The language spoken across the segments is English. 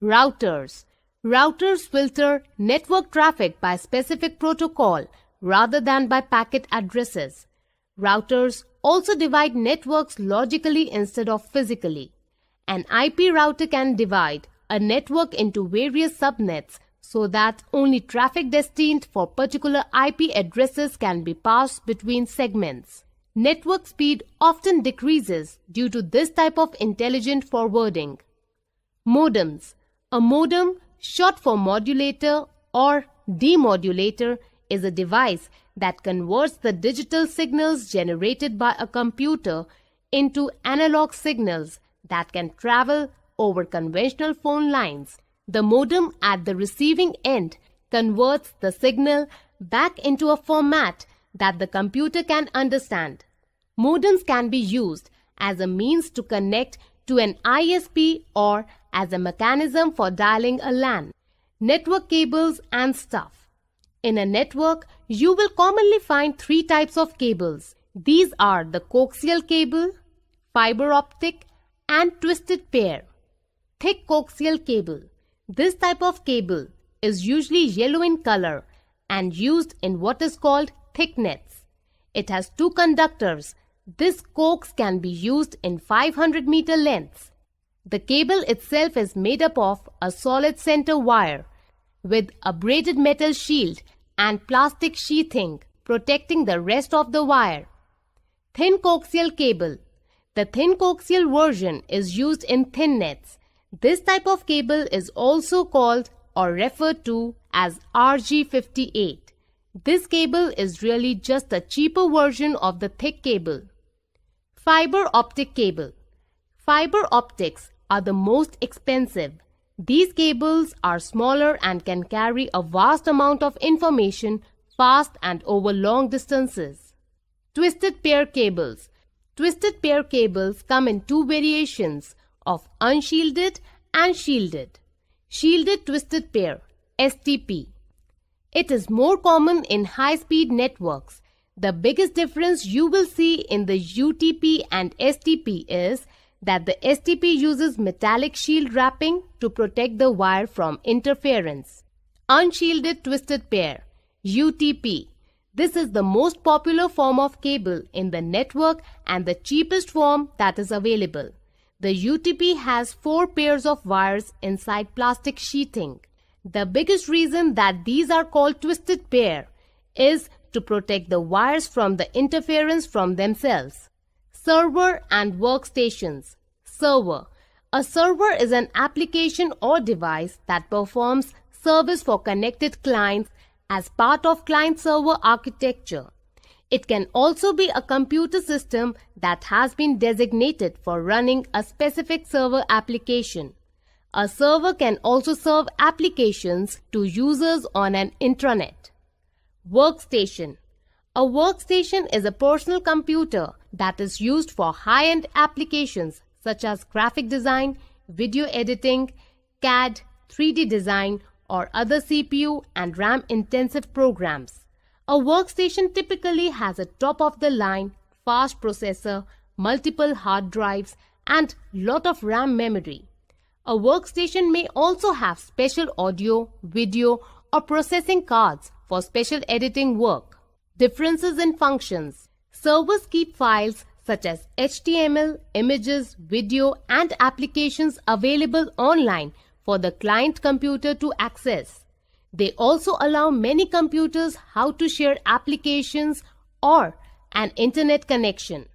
Routers. Routers filter network traffic by specific protocol rather than by packet addresses. Routers also divide networks logically instead of physically. An IP router can divide a network into various subnets so that only traffic destined for particular IP addresses can be passed between segments. Network speed often decreases due to this type of intelligent forwarding. Modems. A modem, short for modulator or demodulator, is a device that converts the digital signals generated by a computer into analog signals that can travel over conventional phone lines. The modem at the receiving end converts the signal back into a format that the computer can understand. Modems can be used as a means to connect to an ISP or as a mechanism for dialing a LAN. Network cables and stuff. In a network, you will commonly find three types of cables. These are the coaxial cable, fiber optic, and twisted pair. Thick coaxial cable. This type of cable is usually yellow in color and used in what is called thicknets. It has two conductors. This coax can be used in 500-meter lengths. The cable itself is made up of a solid center wire with a braided metal shield and plastic sheathing protecting the rest of the wire. Thin coaxial cable. The thin coaxial version is used in thinnets. This type of cable is also called or referred to as RG58. This cable is really just a cheaper version of the thick cable. Fiber optic cable. Fiber optics are the most expensive. These cables are smaller and can carry a vast amount of information fast and over long distances. Twisted pair cables. Twisted pair cables come in two variations of unshielded and shielded. Shielded twisted pair, STP. It is more common in high-speed networks. The biggest difference you will see in the UTP and STP is that the STP uses metallic shield wrapping to protect the wire from interference. Unshielded twisted pair, UTP. This is the most popular form of cable in the network and the cheapest form that is available. The UTP has 4 pairs of wires inside plastic sheathing. The biggest reason that these are called twisted pair is to protect the wires from the interference from themselves. Server and workstations. Server. A server is an application or device that performs service for connected clients as part of client-server architecture. It can also be a computer system that has been designated for running a specific server application. A server can also serve applications to users on an intranet. Workstation. A workstation is a personal computer that is used for high-end applications such as graphic design, video editing, CAD, 3D design, or other CPU and RAM-intensive programs. A workstation typically has a top-of-the-line, fast processor, multiple hard drives, and lot of RAM memory. A workstation may also have special audio, video, or processing cards for special editing work. Differences in functions. Servers keep files such as HTML, images, video, and applications available online for the client computer to access. They also allow many computers how to share applications or an internet connection.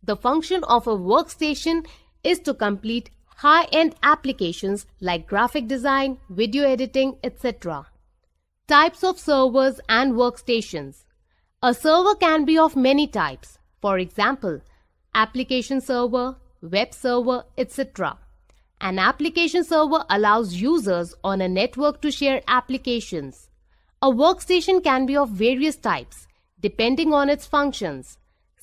The function of a workstation is to complete high-end applications like graphic design, video editing, etc. Types of servers and workstations. A server can be of many types. For example, application server, web server, etc. An application server allows users on a network to share applications. A workstation can be of various types, depending on its functions.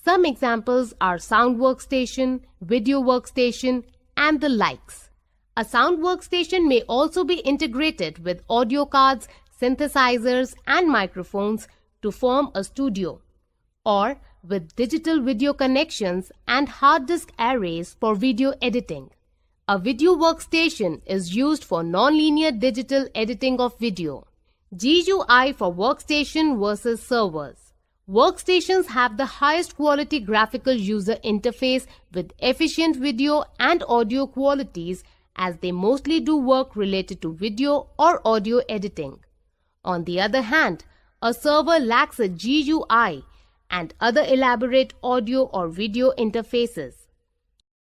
Some examples are sound workstation, video workstation, and the likes. A sound workstation may also be integrated with audio cards, synthesizers, and microphones to form a studio, or with digital video connections and hard disk arrays for video editing. A video workstation is used for nonlinear digital editing of video. GUI for workstation versus servers. Workstations have the highest quality graphical user interface with efficient video and audio qualities, as they mostly do work related to video or audio editing. On the other hand, a server lacks a GUI and other elaborate audio or video interfaces.